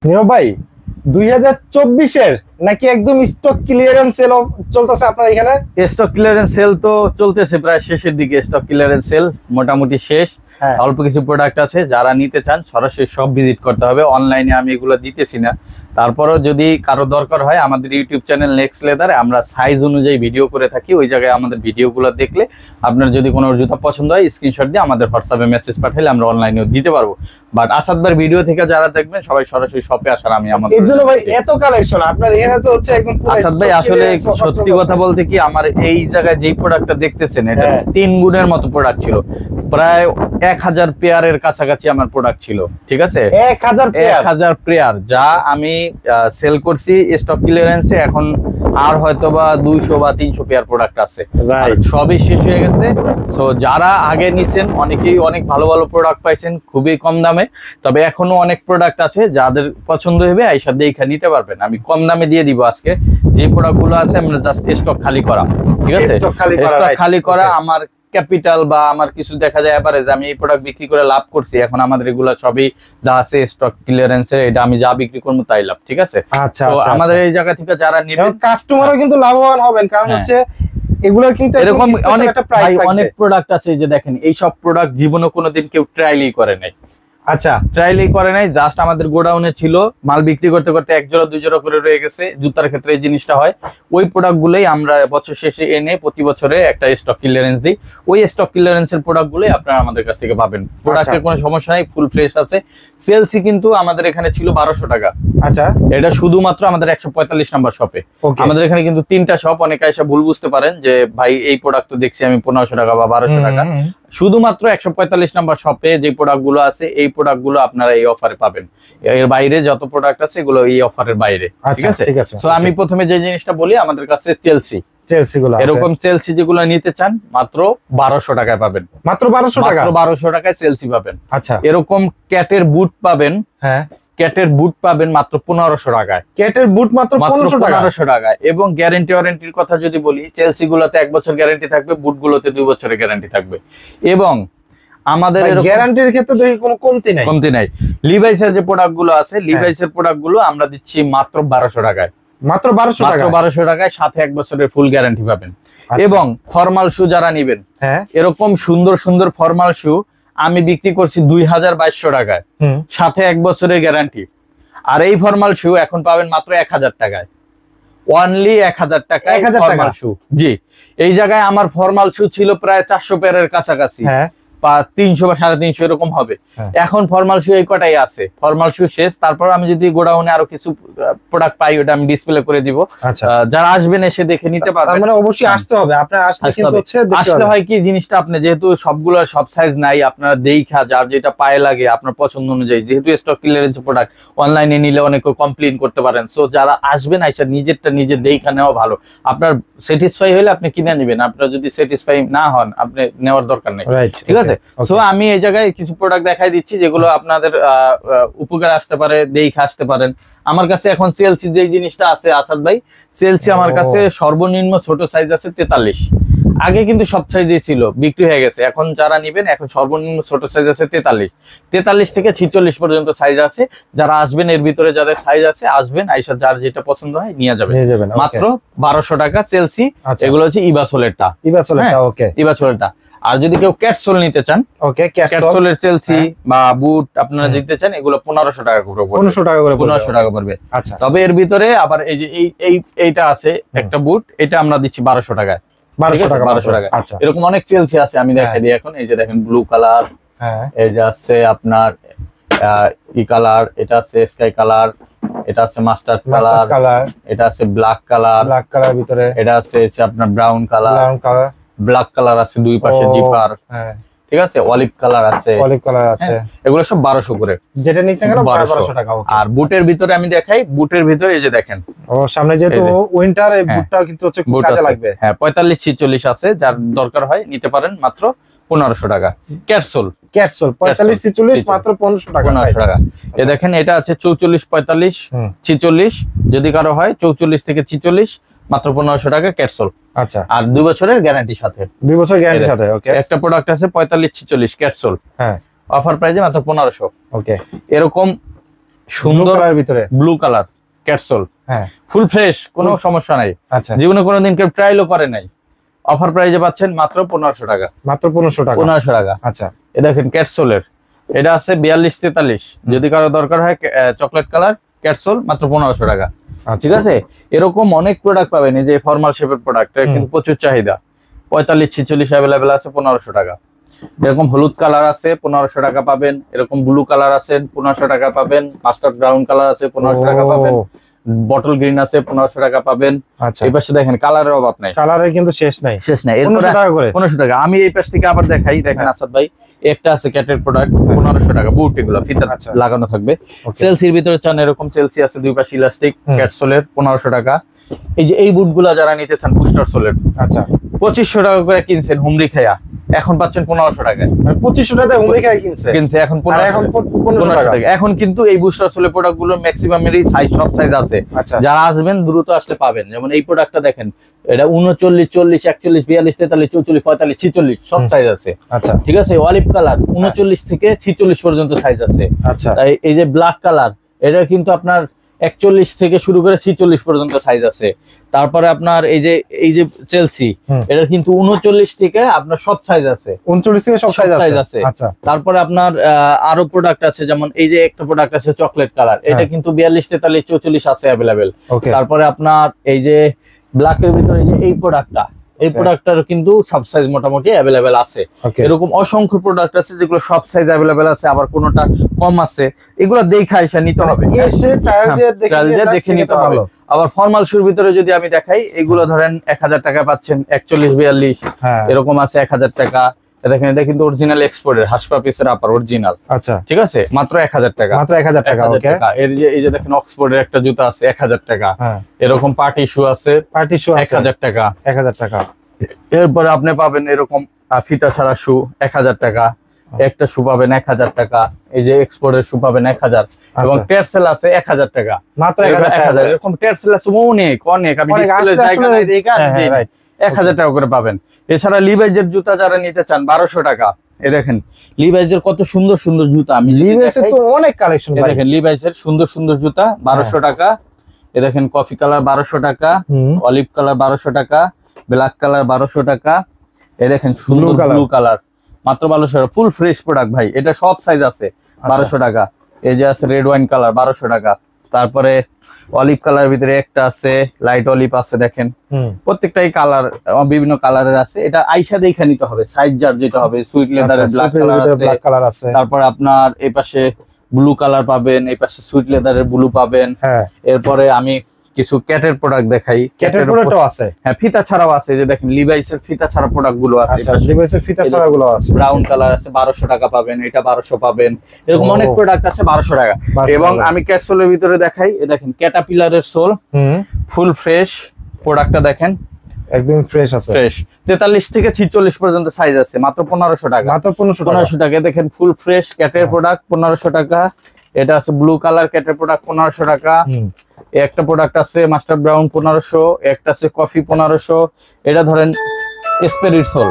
নীরব ভাই 2024 এর নাকি একদম স্টক ক্লিয়ারেন্স সেল চলতেছে আপনার এখানে? স্টক ক্লিয়ারেন্স সেল তো চলতেছে, প্রায় শেষের দিকে স্টক ক্লিয়ারেন্স সেল মোটামুটি শেষ। অল্প কিছু প্রোডাক্ট আছে, যারা নিতে চান সরাসরি সব ভিজিট করতে হবে, অনলাইনে আমি এগুলো দিতেছি না। তারপরও যদি কারো দরকার হয় আমাদের ইউটিউব চ্যানেল নেক্সট লেদারে আমরা সাইজ অনুযায়ী ভিডিও করে থাকি, ওই জায়গায় আমাদের ভিডিওগুলো দেখলে আপনার যদি কোনো জুতা পছন্দ হয় স্ক্রিনশট দিয়ে আমাদের হোয়াটসঅ্যাপে মেসেজ পাঠালে আমরা অনলাইনেও দিতে পারবো। বাট আসাদ ভাইয়ের ভিডিও থেকে যারা দেখবেন সবাই সরাসরি শপে আসার আমি আমাদের এর জন্য ভাই এত কালেকশন আপনার এখানে তো হচ্ছে একদম পুরো আসাদ ভাই আসলে সত্যি কথা বলতে কি আমার এই জায়গায় যেই প্রোডাক্টটা দেখতেছেন এটা 3 গুণের মতো প্রোডাক্ট ছিল, প্রায় 1000 পেয়ারের কাছাকাছি আমার প্রোডাক্ট ছিল। ঠিক আছে, 1000 পেয়ার যা আমি সেল করছি স্টক ক্লিয়ারেন্সে, এখন আর হয়তো বা 200 বা 300 পেয়ার প্রোডাক্ট আছে, সবই শেষ হয়ে গেছে। সো যারা আগে নিছেন অনেকেই অনেক ভালো ভালো প্রোডাক্ট পাইছেন খুবই কম দামে, তবে এখনো অনেক প্রোডাক্ট আছে যাদের পছন্দ হবে আইসা দেখে নিতে পারবেন। আমি কম দামে দিয়ে দিব আজকে যে প্রোডাক্ট গুলো আছে, আমরা জাস্ট স্টক খালি করা। ঠিক আছে, স্টক খালি করা আমার ক্যাপিটাল বা আমার কিছু দেখা যায় এভারেজ আমি এই প্রোডাক্ট বিক্রি করে লাভ করছি, এখন আমাদের এগুলো সবই যা আছে স্টক ক্লিয়ারেন্সে, এটা আমি যা বিক্রি করবো তাই লাভ। ঠিক আছে, তো আমাদের এই জায়গা থেকে যারা নেবে কাস্টমারও কিন্তু লাভবান হবেন, কারণ হচ্ছে এগুলোর কিন্তু এরকম অনেক প্রোডাক্ট আছে যে দেখেন এই সব প্রোডাক্ট জীবনে কোনোদিন কেউ ট্রায়ালই করে নাই। আচ্ছা, ট্রায়ালই করে নাই, জাস্ট আমাদের গোডাউনে ছিল, মাল বিক্রি করতে করতে 1 জোড়া 2 জোড়া করে রয়ে গেছে। জুতার ক্ষেত্রে এই জিনিসটা হয়, ওই প্রোডাক্টগুলোই আমরা বছর শেষে এনে প্রতি বছরে একটা স্টক ক্লিয়ারেন্স দিই, ওই স্টক ক্লিয়ারেন্সের প্রোডাক্টগুলোই আপনারা আমাদের কাছ থেকে পাবেন। প্রোডাক্টের কোনো সমস্যা নাই, ফুল ফ্রেশ আছে। সেলসি কিন্তু আমাদের এখানে ছিল 1200 টাকা। আচ্ছা, এটা শুধুমাত্র আমাদের 145 নাম্বার শপে। আমাদের এখানে কিন্তু 3টা শপ, অনেকে এসে ভুল বুঝতে পারেন যে ভাই এই প্রোডাক্ট তো দেখছি আমি 1500 টাকা বা 1200 টাকা। শুধুমাত্র 145 নাম্বার শপে যে প্রোডাক্ট গুলো আছে এই প্রোডাক্ট গুলো আপনারা এই অফারে পাবেন, এর বাইরে যত প্রোডাক্ট আছে এগুলো এই অফারের বাইরে। ঠিক আছে, সো আমি প্রথমে যে জিনিসটা বলি, আমাদের কাছে চেলসি গুলো এরকম চেলসি যেগুলো নিতে চান মাত্র 1200 টাকায় পাবেন, মাত্র 1200 টাকায় চেলসি পাবেন। আচ্ছা, এরকম ক্যাটের বুট পাবেন, ক্যাটের বুট পাবেন মাত্র 1500 টাকায়। ক্যাটের বুট মাত্র 1500 টাকায়। এবং গ্যারান্টি ওয়ারেন্টির কথা যদি বলি, চেলসি গুলোতে 1 বছর গ্যারান্টি থাকবে, বুট গুলোতে 2 বছরের গ্যারান্টি থাকবে। এবং আমাদের গ্যারান্টির ক্ষেত্রে দেখি কোনো কমতি নাই। লিভাইসের যে প্রোডাক্ট গুলো আছে, লিভাইসের প্রোডাক্ট গুলো আমরা দিচ্ছি মাত্র 1200 টাকায়, মাত্র 1200 টাকায় সাথে 1 বছরের ফুল গ্যারান্টি পাবেন। এবং ফর্মাল শু যারা নিবেন, এরকম সুন্দর সুন্দর ফর্মাল শু আমি বিক্রি করছি 2200 টাকায়, সাথে 1 বছরের গ্যারান্টি। আর এই ফর্মাল শু এখন পাবেন মাত্র 1000 টাকায়, অনলি 1000 টাকায় ফর্মাল শু। জি, এই জায়গায় আমার ফর্মাল শু ছিল প্রায় 400 পেয়ারের কাছাকাছি, বা 300 বা 350 এরকম হবে। এখন ফর্মাল শু এই কটাই আছে, ফর্মাল শু শেষ। তারপর আমি যদি গোডাউনে আরো কিছু প্রোডাক্ট পাই ওটা আমি ডিসপ্লে করে দিব, যারা আসবেন এসে দেখে নিতে পারবেন। মানে অবশ্যই আসতে হবে, আপনারা আসলে হয় কি জিনিসটা, আপনি যেহেতু সবগুলো সব সাইজ নাই, আপনারা দেখা যার যেটা পায়ে লাগে আপনার পছন্দ অনুযায়ী, যেহেতু স্টক ক্লিয়ারেন্স প্রোডাক্ট অনলাইনে নিলে অনেকে কমপ্লেইন করতে পারেন। সো যারা আসবেন আইসা নিজেরটা নিজে দেখা নেওয়া ভালো, আপনার স্যাটিসফাই হলে আপনি কিনে নেবেন, আপনারা যদি স্যাটিসফাই না হন আপনি নেওয়ার দরকার নেই। ঠিক আছে, সো আমি এই জায়গায় কিছু প্রোডাক্ট দেখাই দিচ্ছি যেগুলো আপনাদের উপকার আসতে পারে, দেখে আসতে পারেন। আমার কাছে এখন চেলসি যে জিনিসটা আছে আসাদ ভাই, চেলসি আমার কাছে সর্বনিম্ন ছোট সাইজ আছে 43। আগে কিন্তু সব সাইজই ছিল, বিক্রি হয়ে গেছে। এখন যারা নিবেন এখন সর্বনিম্ন ছোট সাইজ আছে 43 থেকে 46 পর্যন্ত সাইজ আছে। যারা আসবেন এর ভিতরে যাদের সাইজ আছে আসবেন, আইসা যার যেটা পছন্দ হয় নিয়ে যাবেন। মাত্র 1200 টাকা চেলসি। এগুলো হচ্ছে ইবাসোলেরটা। ইবাসোলেরটা। আর যদি কেউ ক্যাটসোল নিতে চান, ক্যাটসোলের চেলসি বা বুট আপনারা দিতে চান, এগুলো 1500 টাকা করে পড়বে। 1500 টাকা পড়বে। আচ্ছা, তবে এর ভিতরে আবার এই যে এইটা আছে একটা বুট, এটা আমরা দিচ্ছি 1200 টাকায়। 1200 টাকা। আচ্ছা, এরকম অনেক চেলসি আছে, আমি দেখাই দিই এখন। এই যে দেখেন ব্লু কালার, এই যে আছে আপনার ই কালার, এটা আছে স্কাই কালার, এটা আছে মাস্টার্ড কালার, এটা আছে ব্ল্যাক কালার, ভিতরে এটা আছে আপনার ব্রাউন কালার, ব্ল্যাক কালার আছে দুই পাশে জিপার। ঠিক আছে, অলিভ কালার আছে, এগুলো সব 1200 করে, যেটা নিতে গেলে 1200 টাকা। আর বুটের ভিতরে আমি দেখাই, বুটের ভিতরে এই যে দেখেন সামনে যেহেতু উইন্টার, এই বুটটাও কিন্তু হচ্ছে খুব কাজে লাগবে। 45-46 আছে, যার দরকার হয় নিতে পারেন মাত্র 1500 টাকা। ক্যাটসোল 45-46 মাত্র 1500 টাকা। এ দেখেন এটা আছে 44-45-46, যদি কারো হয় 44 থেকে 46 মাত্র 1500 টাকা ক্যাটসোল। আচ্ছা, আর 2 বছরের গ্যারান্টির সাথে, 2 বছর গ্যারান্টির সাথে। ওকে, একটা প্রোডাক্ট আছে 45-46 ক্যাটসোল, অফার প্রাইসে মাত্র 1500। ওকে, এরকম সুন্দর কালারের ভিতরে ব্লু কালার ক্যাটসোল, হ্যাঁ ফুল ফ্রেশ, কোনো সমস্যা নাই। আচ্ছা জীবনে কোনোদিন কেউ ট্রায়ালও করে নাই। অফার প্রাইসে পাচ্ছেন মাত্র 1500 টাকা। মাত্র 1500 টাকা। 1500 টাকা। আচ্ছা এ দেখেন ক্যাটসোলের, এটা আছে 42-43, যদি কারো দরকার হয় চকলেট কালার ক্যাটসোল মাত্র 1500 টাকা। ঠিক আছে, এরকম অনেক প্রোডাক্ট পাবেন। এই যে ফর্মাল শেপের প্রোডাক্ট, এটা কিন্তু প্রচুর চাহিদা। 45-46 অ্যাভেলেবেল আছে 1500 টাকা। এরকম হলুদ কালার আছে 1500 টাকা পাবেন, এরকম ব্লু কালার আছে 1500 টাকা পাবেন, মাস্টার্ড ব্রাউন কালার আছে 1500 টাকা পাবেন, বটল গ্রিন আছে 1500 টাকা পাবেন। আচ্ছা এই পাশে দেখেন কালারের অভাব নাই, কালারের কিন্তু শেষ নাই। এরপরে 1500 টাকা করে। 1500 টাকা। আমি এই পাশ থেকে আবার দেখাই, দেখেন আসাদ ভাই, একটা আছে ক্যাটের প্রোডাক্ট 1500 টাকা, বুট এগুলো ফিতা লাগানো থাকবে। চেলসির ভিতরে চান এরকম চেলসি আছে, দুই পাশে ইলাস্টিক, ক্যাটসোলের 1500 টাকা। এই যে এই বুটগুলা যারা নিতে চান বুস্টার সোলের, আচ্ছা 2500 টাকা করে কিনছেন হুমরি খায়া, এখন পাচ্ছেন 1500 টাকায়। মানে 2500 টাকায় হুমরি খায়া কিনছে এখন 1500 টাকা। এখন কিন্তু এই বুস্টার সোলের প্রোডাক্ট গুলোর ম্যাক্সিমামেরই সাইজ, সব সাইজ আছে। যারা আসবেন দ্রুত আসলে পাবেন। যেমন এই প্রোডাক্টটা দেখেন, এটা 39, 40, 41, 42, 43, 44, 45, 46 সব সাইজ আছে। আচ্ছা ঠিক আছে, অলিভ কালার 39 থেকে 46 পর্যন্ত সাইজ আছে। আচ্ছা তাই এই যে ব্ল্যাক কালার, এটা কিন্তু আপনার 41 থেকে শুরু করে 46 পর্যন্ত সাইজ আছে। তারপরে আপনার এই যে চেলসি, এটা কিন্তু 39 থেকে আপনার সব সাইজ আছে, 39 থেকে সব সাইজ আছে। আচ্ছা তারপরে আপনার আরো প্রোডাক্ট আছে, যেমন এই যে একটা প্রোডাক্ট আছে চকলেট কালার, এটা কিন্তু 42, 43, 44 আছে अवेलेबल। তারপরে আপনার এই যে ব্ল্যাকের ভিতরে এই প্রোডাক্টটা, এই প্রোডাক্টটার কিন্তু সব সাইজ মোটামুটি अवेलेबल আছে। এরকম অসংখ্য প্রোডাক্ট আছে যেগুলো সব সাইজ अवेलेबल আছে, আবার কোনটা কম আছে, এগুলো দেখে এসে নিতে হবে, এসে ট্রায়াল দিয়ে দেখে নিতে হবে। আবার ফর্মাল শুর ভিতরে যদি আমি দেখাই, এগুলো ধরেন 1000 টাকা পাচ্ছেন, 41, 42 এরকম আছে 1000 টাকা। দেখেন এটা কিন্তু অরিজিনাল এক্সপোর্টের হাসপা পিসের আপার অরিজিনাল। আচ্ছা ঠিক আছে, মাত্র 1000 টাকা। মাত্র 1000 টাকা। ওকে, এই যে দেখেন অক্সফোর্ডের একটা জুতা আছে 1000 টাকা। এরকম পার্টি শু আছে 1000 টাকা। 1000 টাকা। এরপরে আপনি পাবেন এরকম ফিতা ছাড়া শু 1000 টাকা। একটা শু পাবেন 1000 টাকা। এই যে এক্সপোর্টের শু পাবেন 1000, এবং টেরসেল আছে 1000 টাকা। মাত্র 1000। এরকম টেরসেল আছে অনেক অনেক, আমি ডিসপ্লে জায়গা নাই দেখে 1000 টাকা করে পাবেন। এছাড়া লিভাইজের জুতা যারা নিতে চান 1200 টাকা। এই দেখেন লিভাইজের কত সুন্দর সুন্দর জুতা, আমি লিভাইজের তো অনেক কালেকশন ভাই। দেখেন লিভাইজের সুন্দর সুন্দর জুতা 1200 টাকা। এই দেখেন কফি কালার 1200 টাকা, অলিভ কালার 1200 টাকা, ব্ল্যাক কালার 1200 টাকা। এই দেখেন সুন্দর ব্লু কালার মাত্র 1200 টাকা, ফুল ফ্রেশ প্রোডাক্ট ভাই। এটা সব সাইজ আছে 1200 টাকা। এই যে আছে রেড ওয়াইন কালার 1200 টাকা। তারপরে অলিভ কালার ভিতরে একটা আছে, লাইট অলিভ আছে, দেখেন প্রত্যেকটাই কালার বিভিন্ন কালারের আছে। এটা আইসা দেখে নিতে হবে সাইজ যার যেটা হবে। সুইট লেদারের ব্ল্যাক কালার আছে। তারপর আপনার এই পাশে ব্লু কালার পাবেন, এই পাশে সুইট লেদারের ব্লু পাবেন। এরপরে আমি কিছু ক্যাটের প্রোডাক্ট দেখাই। ক্যাটের প্রোডাক্টও আছে, হ্যাঁ ফিতা ছাড়াও আছে। যে দেখেন লিভাইসের ফিতা ছাড়া প্রোডাক্ট গুলো আছে। লিভাইসের ফিতা ছাড়া গুলো আছে। ব্রাউন কালার আছে 1200 টাকা পাবেন, এটা 1200 পাবেন। এরকম অনেক প্রোডাক্ট আছে 1200 টাকা। এবং আমি ক্যাটসোলের ভিতরে দেখাই, এই দেখেন ক্যাটাপিলারের সোল ফুল ফ্রেশ প্রোডাক্টটা দেখেন, একদম ফ্রেশ আছে। ফ্রেশ 43 থেকে 46 পর্যন্ত সাইজ আছে, মাত্র 1500 টাকা। মাত্র 1500 টাকা। দেখেন ফুল ফ্রেশ ক্যাটের প্রোডাক্ট 1500 টাকা। এটা আছে ব্লু কালার ক্যাটের প্রোডাক্ট 1500 টাকা। একটা প্রোডাক্ট আছে মাস্টার ব্রাউন 1500, একটা আছে কফি 1500। এটা ধরেন স্পেরিট সোল,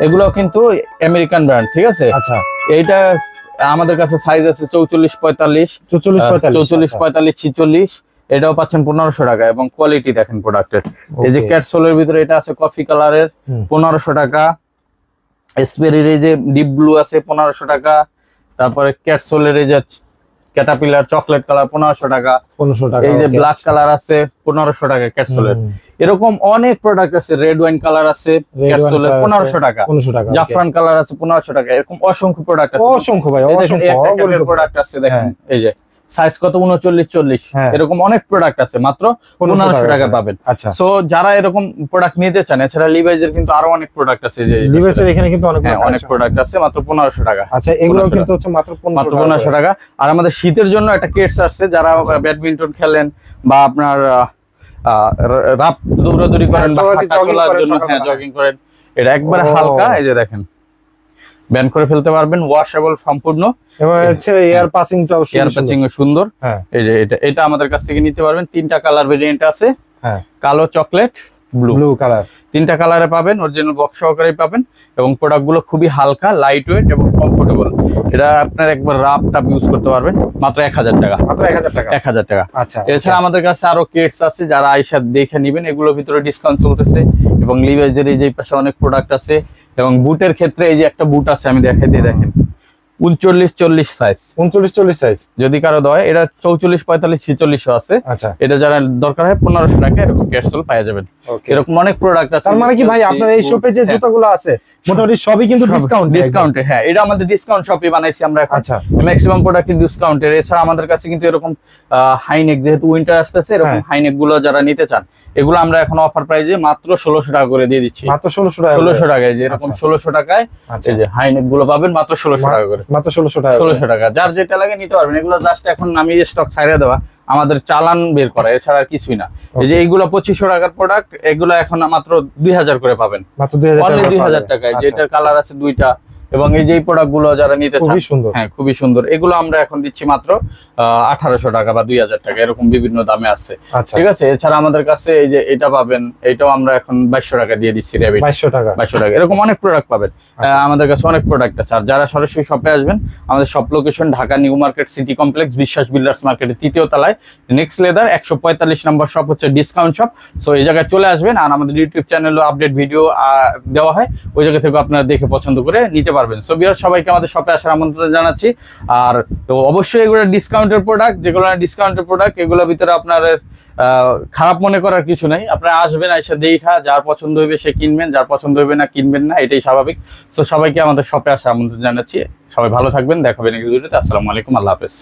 এগুলো কিন্তু আমেরিকান ব্র্যান্ড। ঠিক আছে, আচ্ছা এইটা আমাদের কাছে সাইজ আছে 44, 45, 44, 45, 46। এটাও পাচ্ছেন 1500 টাকা। এবং কোয়ালিটি দেখেন প্রোডাক্টের। এই যে ক্যাটসোলের ভিতরে এটা আছে কফি কালারের 1500 টাকা। স্পেরির এই যে ডিপ ব্লু আছে 1500 টাকা। তারপরে ক্যাটসোলের এই যে ক্যাটাপিলার চকলেট কালার 1500 টাকা। এই যে ব্ল্যাক কালার আছে 1500 টাকা ক্যাটসোলের। এরকম অনেক প্রোডাক্ট আছে। রেড ওয়াইন কালার আছে ক্যাটসোলের 1500 টাকা। জাফরান কালার আছে 1500 টাকা। এরকম অসংখ্য প্রোডাক্ট আছে, অসংখ্য ভাই, অসংখ্য প্রোডাক্ট আছে। দেখেন এই যে সাইজ কত 39, 40 এরকম অনেক প্রোডাক্ট আছে, মাত্র 1500 টাকা পাবেন। সো যারা এরকম প্রোডাক্ট নিতে চান, এছাড়া লিভাইজের কিন্তু আরো অনেক প্রোডাক্ট আছে। যে লিভাইজের এখানে কিন্তু অনেক প্রোডাক্ট আছে, মাত্র 1500 টাকা। আচ্ছা এগুলো কিন্তু হচ্ছে মাত্র 1500 টাকা। আর আমাদের শীতের জন্য একটা কেটস আছে, যারা ব্যাডমিন্টন খেলেন বা আপনার রাপ দৌড়াদৌড়ি করেন বা হাঁটা চলার জন্য, জগিং করেন, এটা একবারে হালকা। এই যে দেখেন ব্যান করে ফেলতে পারবেন, ওয়াশেবল সম্পূর্ণ। এবং হচ্ছে এয়ার পাসিংটাও সুন্দর। এই যে এটা আমাদের কাছ থেকে নিতে পারবেন। 3টা কালার ভেরিয়েন্ট আছে, কালো চকলেট, ব্লু কালার, তিনটা কালারে পাবেন, অরিজিনাল বক্স সহকারে পাবেন এবং প্রোডাক্টগুলো খুবই হালকা, লাইট ওয়েট এবং কমফোর্টেবল। এটা আপনার একবার রাফ টাপ ইউজ করতে পারবেন মাত্র 1000 টাকা। মাত্র 1000 টাকা। 1000 টাকা। আচ্ছা, এছাড়া আমাদের কাছে আরো কিটস আছে, যারা আইসা দেখে নেবেন, এগুলোর ভিতরে ডিসকাউন্ট চলতেছে। এবং লিভাইজের এই যে পাশে অনেক প্রোডাক্ট আছে। এবং বুটের ক্ষেত্রে এই যে একটা বুট আছে, আমি দেখাই দিয়ে দেখেন, 39-40 সাইজ, 39-40 সাইজ যদি কারো দয়। এটা 44-45-46 আছে। আচ্ছা, এটা যারা দরকার হয় 1500 টাকা এরকম ক্যাপসুল পাওয়া যাবেন। এরকম অনেক প্রোডাক্ট আছে। তার মানে কি ভাই আপনার এই শপে যে জুতাগুলো আছে মোটামুটি সবই কিন্তু ডিসকাউন্টে? হ্যাঁ, এটা আমাদের ডিসকাউন্ট শপে বানাইছি আমরা এখন। আচ্ছা, ম্যাক্সিমাম প্রোডাক্ট ডিসকাউন্টের। এছাড়া আমাদের কাছে কিন্তু এরকম হাইনেক, যেহেতু উইন্টার আসতেছে, এরকম হাইনেক গুলো যারা নিতে চান, এগুলো আমরা এখন অফার প্রাইসে মাত্র 1600 টাকা করে দিয়ে দিচ্ছি। মাত্র 1600 টাকা। 1600 টাকায় যে এরকম 1600 টাকায় এই যে হাইনেক গুলো পাবেন মাত্র 1600 টাকা করে। মাত্র 1600 টাকা। 1600 টাকা, যার যেটা লাগে নিতে পারবেন। এগুলো জাস্ট এখন আমি স্টক ছাড়িয়ে দেওয়া, আমাদের চালান বের করা, এছাড়া আর কিছুই না। এই যে এইগুলো 2500 টাকার প্রোডাক্ট, এগুলো এখন মাত্র 2000 করে পাবেন। মাত্র 2000 টাকায়। যেটার কালার আছে দুইটা। এবং এই যে প্রোডাক্ট গুলো যারা নিতে চান, খুবই সুন্দর। হ্যাঁ, খুবই সুন্দর। এগুলো আমরা এখন দিচ্ছি মাত্র 1800 টাকা বা 2000 টাকা, এরকম বিভিন্ন দামে আছে। ঠিক আছে। এছাড়া আমাদের কাছে এই যে এটা পাবেন, এটাও আমরা এখন 2200 টাকা দিয়ে দিচ্ছি। 2200 টাকা। এরকম অনেক প্রোডাক্ট পাবেন। আমাদের কাছে অনেক প্রোডাক্ট আছে। আর যারা সরাসরি শপে আসবেন, আমাদের shop location Dhaka new market city complex, বিশ্বাস বিল্ডার্স মার্কেটের 3য় তলায়, নেক্সট লেদার 145 নম্বর শপ হচ্ছে ডিসকাউন্ট শপ। সো এই জায়গায় চলে আসবেন। আর আমাদের ইউটিউব চ্যানেলে আপডেট ভিডিও দেওয়া হয়, ওই জায়গা থেকে আপনারা দেখে পছন্দ করে নিতে পারবেন। সো বিয়ার সবাইকে আমাদের শপে আসার আমন্ত্রণ জানাচ্ছি। আর তো অবশ্যই এগুলো ডিসকাউন্টের প্রোডাক্ট, যেগুলো ডিসকাউন্টের প্রোডাক্ট, এগুলোর ভিতরে আপনার খারাপ মনে করার কিছু নাই। আপনারা আসবেন, এসে দেখা, যার পছন্দ হইবে সে কিনবেন, যার পছন্দ হইবে না কিনবেন না, এটাই স্বাভাবিক। সো সবাইকে আমাদের শপে আসার আমন্ত্রণ জানাচ্ছি। সবাই ভালো থাকবেন, দেখাবেন নেক্সট ভিডিওতে। আসসালামু আলাইকুম, আল্লাহ হাফেজ।